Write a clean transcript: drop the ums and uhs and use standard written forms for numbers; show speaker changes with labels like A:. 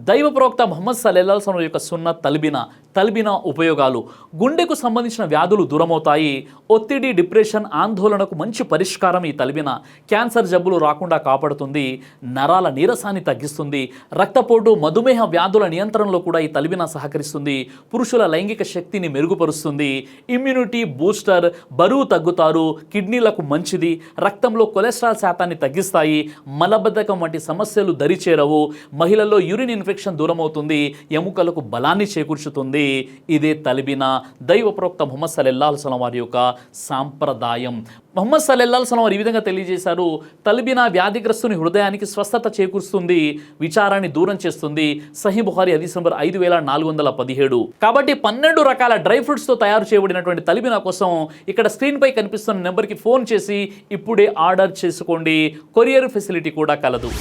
A: దైవ ప్రవక్త ముహమ్మద్ సల్లల్లాహు అలైహి వసల్లం యొక్క సున్నత్ తల్బినా ఉపయోగాలు. గుండెకు సంబంధించిన వ్యాధులు దూరమవుతాయి. ఒత్తిడి, డిప్రెషన్, ఆందోళనకు మంచి పరిష్కారం ఈ తల్బినా. క్యాన్సర్ జబ్బులు రాకుండా కాపాడుతుంది. నరాల నీరసాన్ని తగ్గిస్తుంది. రక్తపోటు, మధుమేహ వ్యాధుల నియంత్రణలో కూడా ఈ తల్బినా సహకరిస్తుంది. పురుషుల లైంగిక శక్తిని మెరుగుపరుస్తుంది. ఇమ్యూనిటీ బూస్టర్, బరువు తగ్గుతారు. కిడ్నీలకు మంచిది. రక్తంలో కొలెస్ట్రాల్ శాతాన్ని తగ్గిస్తాయి. మలబద్ధకం వంటి సమస్యలు దరిచేరవు. మహిళల్లో యూరిన్ ఇన్ఫెక్షన్ దూరమవుతుంది. ఎముకలకు బలాన్ని చేకూర్చుతుంది. ఇదే తల్బినా, దైవ ప్రవక్త ముహమ్మద్ సల్లల్లాహు అలైహి వసల్లం వారి యొక్క సాంప్రదాయం. ముహమ్మద్ సల్లల్లాహు అలైహి వసల్లం వారు ఈ విధంగా తెలియజేశారు. తల్బినా వ్యాధిగ్రస్తుని హృదయానికి స్వస్థత చేకూరుస్తుంది, విచారాన్ని దూరం చేస్తుంది. సహీహ్ బుఖారీ హదీస్ నంబర్ 5417. కాబట్టి 12 రకాల డ్రై ఫ్రూట్స్తో తయారు చేయబడినటువంటి తల్బినా కోసం ఇక్కడ స్క్రీన్పై కనిపిస్తున్న నెంబర్కి ఫోన్ చేసి ఇప్పుడే ఆర్డర్ చేసుకోండి. కొరియర్ ఫెసిలిటీ కూడా కలదు.